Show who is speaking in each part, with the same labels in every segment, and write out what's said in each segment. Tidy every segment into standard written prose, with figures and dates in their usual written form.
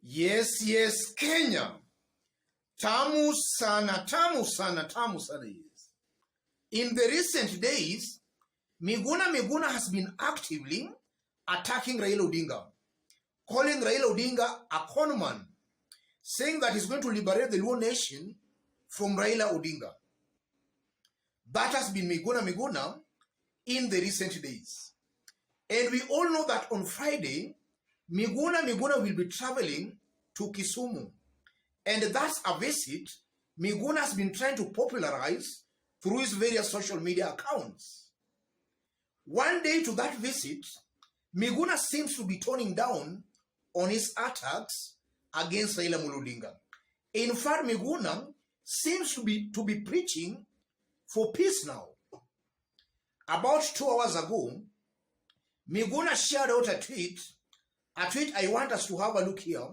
Speaker 1: Yes, Kenya. Tamu sana, tamu sana, tamu sana, yes. In the recent days, Miguna has been actively attacking Raila Odinga, calling Raila Odinga a conman, saying that he's going to liberate the Luo nation from Raila Odinga. That has been Miguna in the recent days. And we all know that on Friday, Miguna will be traveling to Kisumu. And that's a visit Miguna has been trying to popularize through his various social media accounts. One day to that visit, Miguna seems to be toning down on his attacks against Raila Odinga. In fact, Miguna seems to be preaching for peace now. About 2 hours ago, Miguna shared out a tweet I want us to have a look here,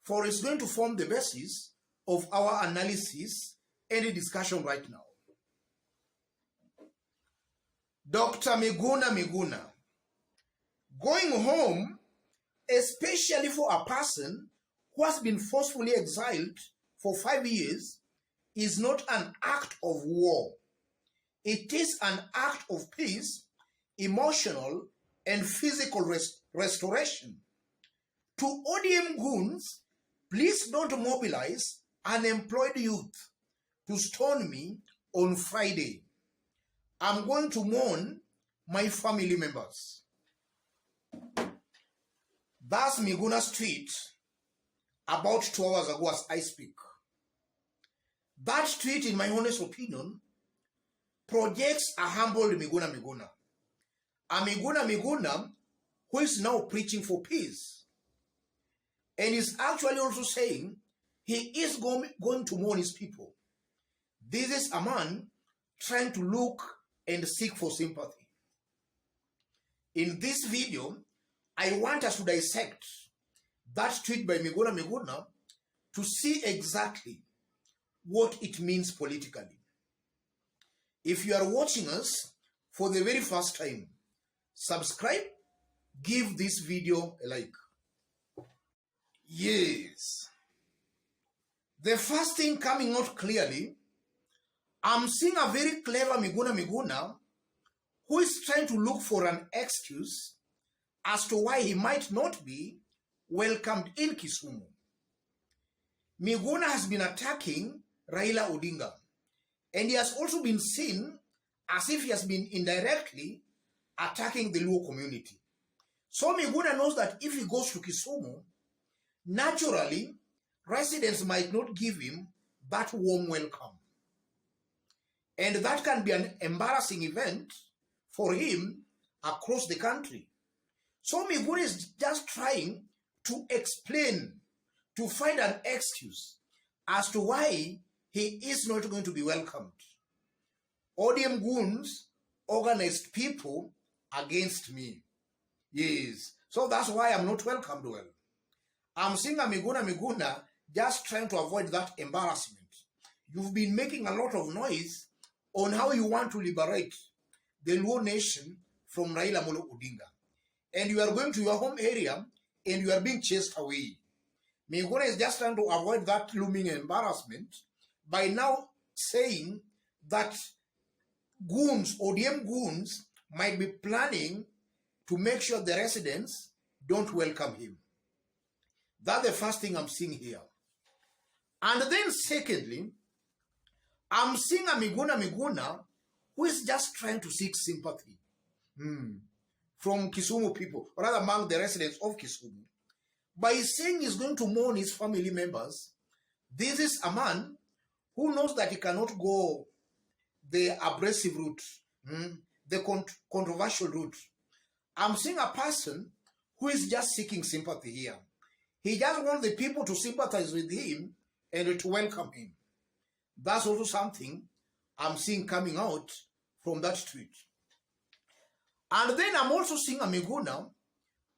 Speaker 1: for it's going to form the basis of our analysis and discussion right now. Dr. Miguna, going home, especially for a person who has been forcefully exiled for 5 years, is not an act of war. It is an act of peace, emotional and physical restoration. To ODM goons, please don't mobilize unemployed youth to stone me on Friday. I'm going to mourn my family members. That's Miguna's tweet about 2 hours ago as I speak. That tweet, in my honest opinion, projects a humbled Miguna. A Miguna who is now preaching for peace. And is actually also saying he is going to mourn his people. This is a man trying to look and seek for sympathy. In this video, I want us to dissect that tweet by Miguna to see exactly what it means politically. If you are watching us for the very first time, subscribe, give this video a like. Yes. The first thing coming out clearly, I'm seeing a very clever Miguna who is trying to look for an excuse as to why he might not be welcomed in Kisumu. Miguna has been attacking Raila Odinga, and he has also been seen as if he has been indirectly attacking the Luo community. So Miguna knows that if he goes to Kisumu, naturally, residents might not give him that warm welcome. And that can be an embarrassing event for him across the country. So Miguna is just trying to explain, to find an excuse as to why he is not going to be welcomed. ODM goons organized people against me. Yes. So that's why I'm not welcomed well. I'm seeing a Miguna just trying to avoid that embarrassment. You've been making a lot of noise on how you want to liberate the Luo nation from Raila Odinga. And you are going to your home area and you are being chased away. Miguna is just trying to avoid that looming embarrassment by now saying that goons, ODM goons, might be planning to make sure the residents don't welcome him. That's the first thing I'm seeing here. And then secondly, I'm seeing a Miguna who is just trying to seek sympathy from Kisumu people, or rather among the residents of Kisumu, by saying he's going to mourn his family members. This is a man who knows that he cannot go the abrasive route, the controversial route. I'm seeing a person who is just seeking sympathy here. He just wants the people to sympathize with him and to welcome him. That's also something I'm seeing coming out from that tweet. And then I'm also seeing a Miguna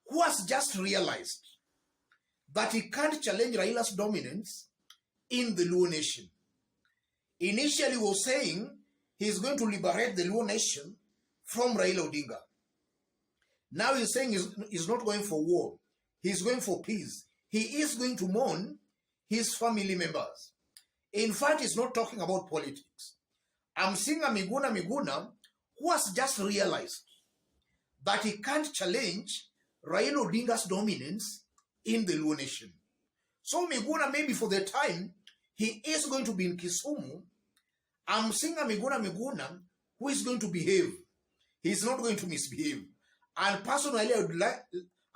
Speaker 1: who has just realized that he can't challenge Raila's dominance in the Luo nation. Initially, he was saying he's going to liberate the Luo nation from Raila Odinga. Now he's saying he's not going for war. He's going for peace. he is going to mourn his family members. In fact, he's not talking about politics. I'm seeing a Miguna who has just realized that he can't challenge Raila Odinga's dominance in the Luo nation. So Miguna, maybe for the time he is going to be in Kisumu, I'm seeing a Miguna who is going to behave. He's not going to misbehave. And personally,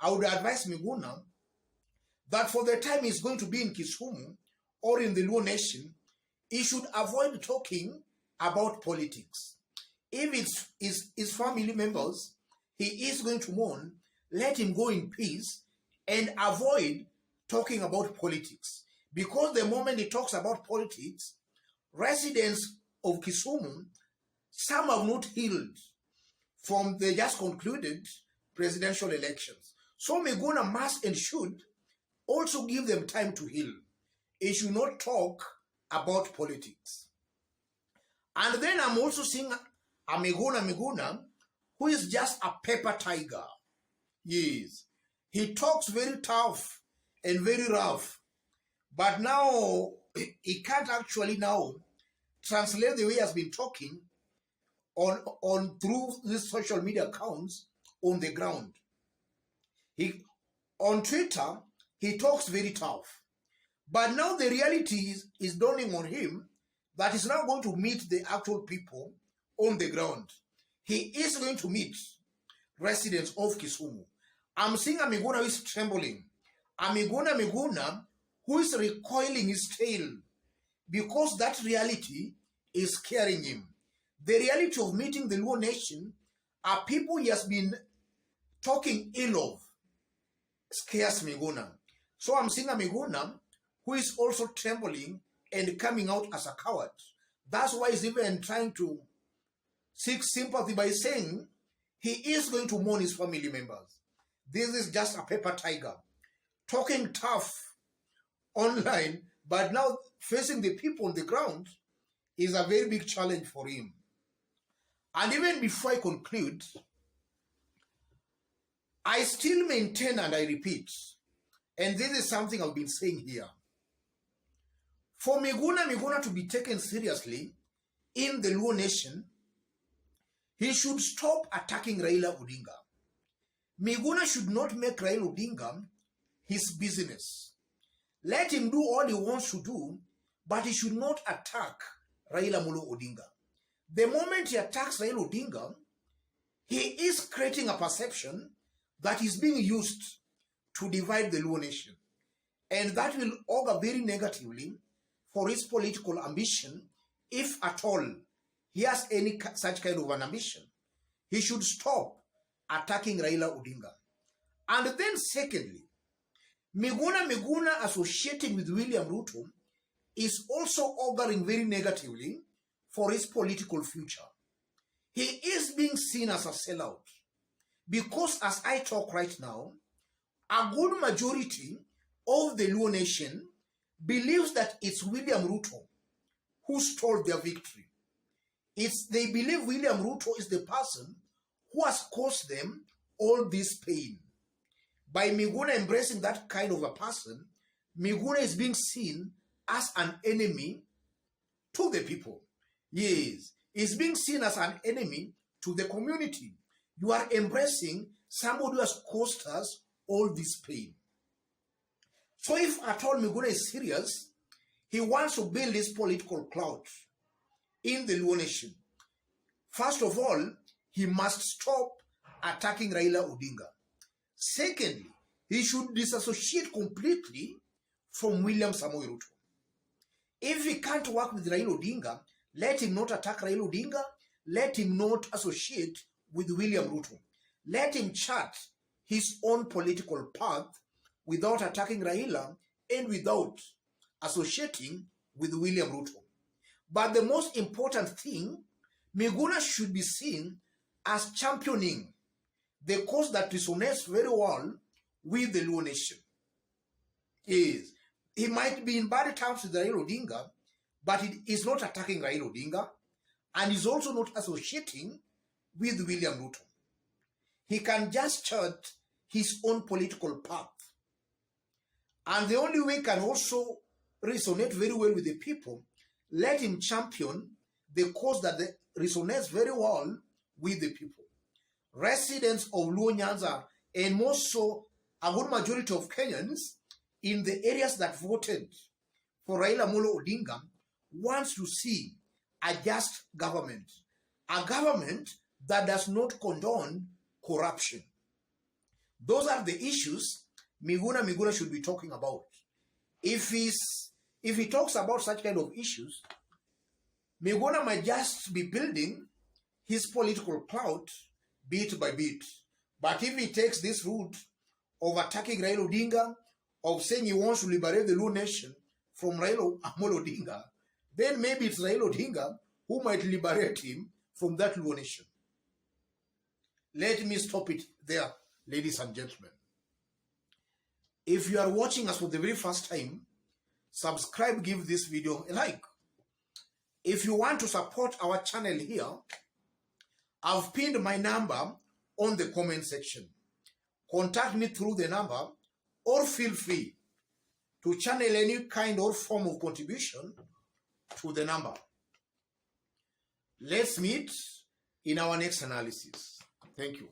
Speaker 1: I would advise Miguna that for the time he's going to be in Kisumu or in the Luo nation, he should avoid talking about politics. If it's his family members he is going to mourn, let him go in peace and avoid talking about politics. Because the moment he talks about politics, residents of Kisumu, some have not healed from the just concluded presidential elections. So Miguna must and should also give them time to heal. He should not talk about politics. And then I'm also seeing a Miguna who is just a paper tiger. Yes. He talks very tough and very rough. But now, he can't actually now translate the way he has been talking on through these social media accounts on the ground. On Twitter, he talks very tough. But now the reality is dawning on him that he's now going to meet the actual people on the ground. He is going to meet residents of Kisumu. I'm seeing a Miguna who is trembling. A Miguna who is recoiling his tail because that reality is scaring him. The reality of meeting the Luo nation are people he has been talking ill of scares Miguna. So I'm seeing a Miguna who is also trembling and coming out as a coward. That's why he's even trying to seek sympathy by saying he is going to mourn his family members. This is just a paper tiger, talking tough online, but now facing the people on the ground is a very big challenge for him. And even before I conclude, I still maintain and I repeat, and this is something I've been saying here, for Miguna to be taken seriously in the Luo nation, he should stop attacking Raila Odinga. Miguna should not make Raila Odinga his business. Let him do all he wants to do, but he should not attack Raila Molo Odinga. The moment he attacks Raila Odinga, he is creating a perception that is being used to divide the Luo nation. And that will augur very negatively for his political ambition, if at all he has any such kind of an ambition. He should stop attacking Raila Odinga. And then secondly, Miguna associating with William Ruto is also auguring very negatively for his political future. He is being seen as a sellout because as I talk right now, a good majority of the Luo nation believes that it's William Ruto who stole their victory. They believe William Ruto is the person who has caused them all this pain. By Miguna embracing that kind of a person, Miguna is being seen as an enemy to the people. Yes, he's being seen as an enemy to the community. You are embracing somebody who has caused us all this pain. So if at all Miguna is serious, he wants to build his political clout in the Luo nation. First of all, he must stop attacking Raila Odinga. Secondly, he should disassociate completely from William Samoei Ruto. If he can't work with Raila Odinga, let him not attack Raila Odinga. Let him not associate with William Ruto. Let him chart his own political path without attacking Raila and without associating with William Ruto. But the most important thing, Miguna should be seen as championing the cause that resonates very well with the Luo nation. Yes, he might be in bad terms with Raila Odinga, but he is not attacking Raila Odinga, and is also not associating with William Ruto. He can just chart his own political path. And the only way can also resonate very well with the people, let him champion the cause that resonates very well with the people. Residents of Luo Nyanza, and more so a good majority of Kenyans in the areas that voted for Raila Molo Odinga, wants to see a just government, a government that does not condone corruption. Those are the issues Miguna should be talking about. If he talks about such kind of issues, Miguna might just be building his political clout bit by bit. But if he takes this route of attacking Raila Odinga, of saying he wants to liberate the Luo nation from Raila Amolo Odinga, then maybe it's Raila Odinga who might liberate him from that Luo nation. Let me stop it there, ladies and gentlemen. If you are watching us for the very first time, subscribe, give this video a like. If you want to support our channel here, I've pinned my number on the comment section. Contact me through the number or feel free to channel any kind or form of contribution to the number. Let's meet in our next analysis. Thank you.